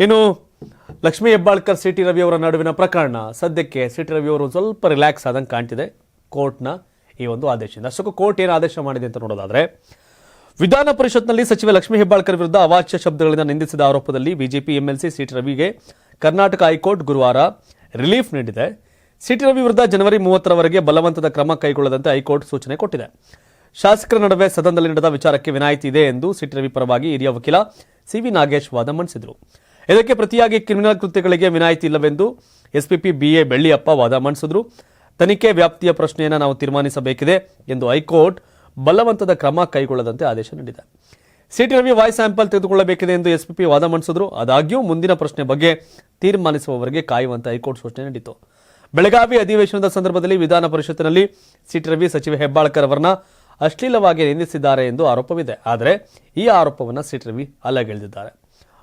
ಇನ್ನು Lakshmi Hebbalkar C T Ravi ಅವರ ನಡುವಿನ ಪ್ರಕರಣ ಸದ್ಯಕ್ಕೆ ಸಿ ಟಿ ರವಿ ಅವರು ಸ್ವಲ್ಪ ರಿಲ್ಯಾಕ್ಸ್ ಆದಂಗೆ ಕಾಣ್ತಿದೆ ಕೋರ್ಟ್ನ ಈ ಒಂದು ಆದೇಶದಿಂದ. ಅಷ್ಟಕ್ಕೂ ಕೋರ್ಟ್ ಏನು ಆದೇಶ ಮಾಡಿದೆ ಅಂತ ನೋಡೋದಾದ್ರೆ, ವಿಧಾನ ಪರಿಷತ್ನಲ್ಲಿ ಸಚಿವ ಲಕ್ಷ್ಮೀ ಹೆಬ್ಬಾಳ್ಕರ್ ವಿರುದ್ಧ ಅವಾಚ್ಯ ಶಬ್ದಗಳಿಂದ ನಿಂದಿಸಿದ ಆರೋಪದಲ್ಲಿ ಬಿಜೆಪಿ ಎಂಎಲ್ಸಿ ಸಿ ಟಿ ರವಿಗೆ ಕರ್ನಾಟಕ ಹೈಕೋರ್ಟ್ ಗುರುವಾರ ರಿಲೀಫ್ ನೀಡಿದೆ. ಸಿ ಟಿ ರವಿ ವಿರುದ್ಧ ಜನವರಿ 30ರವರೆಗೆ ಬಲವಂತದ ಕ್ರಮ ಕೈಗೊಳ್ಳದಂತೆ ಹೈಕೋರ್ಟ್ ಸೂಚನೆ ಕೊಟ್ಟಿದೆ. ಶಾಸಕರ ನಡುವೆ ಸದನದಲ್ಲಿ ನಡೆದ ವಿಚಾರಕ್ಕೆ ವಿನಾಯಿತಿ ಇದೆ ಎಂದು ಸಿ ಟಿ ರವಿ ಪರವಾಗಿ ಹಿರಿಯ ವಕೀಲ ಸಿ.ವಿ. ನಾಗೇಶ್ ವಾದ ಮಂಡಿಸಿದರು. ಇದಕ್ಕೆ ಪ್ರತಿಯಾಗಿ ಕ್ರಿಮಿನಲ್ ಕೃತ್ಯಗಳಿಗೆ ವಿನಾಯಿತಿ ಇಲ್ಲವೆಂದು ಎಸ್ಪಿಪಿ ಬಿ.ಎ. ಬೆಳ್ಳಿಯಪ್ಪ ವಾದ ಮಂಡಿಸಿದರು. ತನಿಖೆ ವ್ಯಾಪ್ತಿಯ ಪ್ರಶ್ನೆಯನ್ನು ನಾವು ತೀರ್ಮಾನಿಸಬೇಕಿದೆ ಎಂದು ಹೈಕೋರ್ಟ್ ಬಲವಂತದ ಕ್ರಮ ಕೈಗೊಳ್ಳದಂತೆ ಆದೇಶ ನೀಡಿದೆ. C T Ravi voice sample ತೆಗೆದುಕೊಳ್ಳಬೇಕಿದೆ ಎಂದು ಎಸ್ಪಿಪಿ ವಾದ ಮಂಡಿಸಿದರು. ಆದಾಗ್ಯೂ ಮುಂದಿನ ಪ್ರಶ್ನೆ ಬಗ್ಗೆ ತೀರ್ಮಾನಿಸುವವರೆಗೆ ಕಾಯುವಂತೆ ಹೈಕೋರ್ಟ್ ಸೂಚನೆ ನೀಡಿತು. ಬೆಳಗಾವಿ ಅಧಿವೇಶನದ ಸಂದರ್ಭದಲ್ಲಿ ವಿಧಾನ ಪರಿಷತ್ತಿನಲ್ಲಿ ಸಿ ಟಿ ರವಿ ಸಚಿವ ಹೆಬ್ಬಾಳ್ಕರ್ ಅವರನ್ನ ಅಶ್ಲೀಲವಾಗಿ ನಿಂದಿಸಿದ್ದಾರೆ ಎಂದು ಆರೋಪವಿದೆ. ಆದರೆ ಈ ಆರೋಪವನ್ನು ಸಿ ಟಿ ರವಿ ಅಲ್ಲಗೆಳೆದಿದ್ದಾರೆ.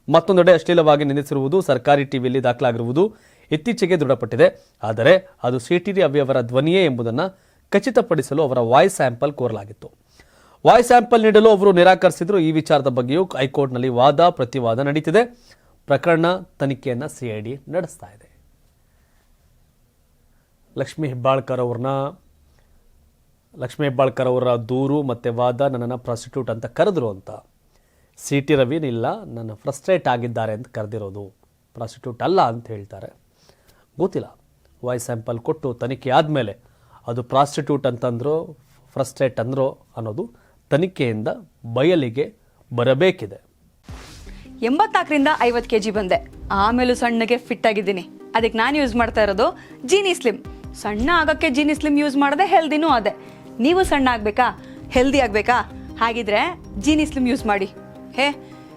ಮತ್ತೊಂದೆಡೆ ಅಶ್ಲೀಲವಾಗಿ ನಿಂದಿಸಿರುವುದು ಸರ್ಕಾರಿ ಟಿವಿಯಲ್ಲಿ ದಾಖಲಾಗಿರುವುದು ಇತ್ತೀಚೆಗೆ ದೃಢಪಟ್ಟಿದೆ. ಆದರೆ ಅದು ಸಿ ಟಿ ರವಿ ಅವರ ಧ್ವನಿಯೇ ಎಂಬುದನ್ನು ಖಚಿತಪಡಿಸಲು ಅವರ ವಾಯ್ಸ್ ಸ್ಯಾಂಪಲ್ ಕೋರಲಾಗಿತ್ತು. ವಾಯ್ಸ್ ಸ್ಯಾಂಪಲ್ ನೀಡಲು ಅವರು ನಿರಾಕರಿಸಿದ್ರು. ಈ ವಿಚಾರದ ಬಗ್ಗೆಯೂ ಹೈಕೋರ್ಟ್ನಲ್ಲಿ ವಾದ ಪ್ರತಿವಾದ ನಡೀತಿದೆ. ಪ್ರಕರಣ ತನಿಖೆಯನ್ನು ಸಿಐಡಿ ನಡೆಸ್ತಾ ಇದೆ. ಲಕ್ಷ್ಮೀ ಹೆಬ್ಬಾಳ್ಕರ್ ಅವರ ದೂರು ಮತ್ತು ವಾದ ನನ್ನನ್ನು ಪ್ರಾಸ್ಟಿಟ್ಯೂಟ್ ಅಂತ ಕರೆದ್ರು ಅಂತ ಸಿ ಟಿ ರವಿನಿಲ್ಲ, ನನ್ನ ಫ್ರಸ್ಟ್ರೇಟ್ ಆಗಿದ್ದಾರೆ ಅಂತ ಕರೆದಿರೋದು, ಪ್ರಾಸ್ಟಿಟ್ಯೂಟ್ ಅಲ್ಲ ಅಂತ ಹೇಳ್ತಾರೆ. ಗೊತ್ತಿಲ್ಲ, ವಾಯ್ಸ್ ಸ್ಯಾಂಪಲ್ ಕೊಟ್ಟು ತನಿಖೆ ಆದಮೇಲೆ ಅದು ಪ್ರಾಸ್ಟಿಟ್ಯೂಟ್ ಅಂತಂದ್ರೋ ಫ್ರಸ್ಟ್ರೇಟ್ ಅಂದ್ರೋ ಅನ್ನೋದು ತನಿಖೆಯಿಂದ ಬಯಲಿಗೆ ಬರಬೇಕಿದೆ. 84ರಿಂದ 50 kg ಬಂದೆ, ಆಮೇಲೂ ಸಣ್ಣಗೆ ಫಿಟ್ ಆಗಿದ್ದೀನಿ. ಅದಕ್ಕೆ ನಾನು ಯೂಸ್ ಮಾಡ್ತಾ ಇರೋದು ಜೀನಿ ಸ್ಲಿಮ್. ಸಣ್ಣ ಆಗೋಕ್ಕೆ ಜೀನಿ ಸ್ಲಿಮ್ ಯೂಸ್ ಮಾಡಿದೆ, ಹೆಲ್ದಿನೂ ಅದೇ. ನೀವು ಸಣ್ಣ ಆಗಬೇಕಾ, ಹೆಲ್ದಿ ಆಗಬೇಕಾ? ಹಾಗಿದ್ರೆ ಜೀನಿ ಸ್ಲಿಮ್ ಯೂಸ್ ಮಾಡಿ.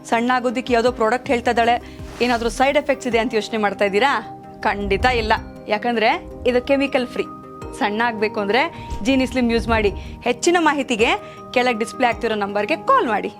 ಸಣ್ಣ ಆಗೋದಕ್ಕೆ ಯಾವುದೋ ಪ್ರಾಡಕ್ಟ್ ಹೇಳ್ತಾ ಇದ್ದಾಳೆ, ಏನಾದರೂ ಸೈಡ್ ಎಫೆಕ್ಟ್ಸ್ ಇದೆ ಅಂತ ಯೋಚನೆ ಮಾಡ್ತಾ ಇದ್ದೀರಾ? ಖಂಡಿತ ಇಲ್ಲ, ಯಾಕಂದರೆ ಇದು ಕೆಮಿಕಲ್ ಫ್ರೀ. ಸಣ್ಣ ಆಗಬೇಕು ಅಂದರೆ ಜೀನಿ ಸ್ಲಿಮ್ ಯೂಸ್ ಮಾಡಿ. ಹೆಚ್ಚಿನ ಮಾಹಿತಿಗೆ ಕೆಳಗೆ ಡಿಸ್ಪ್ಲೇ ಆಗ್ತಿರೋ ನಂಬರ್ಗೆ ಕಾಲ್ ಮಾಡಿ.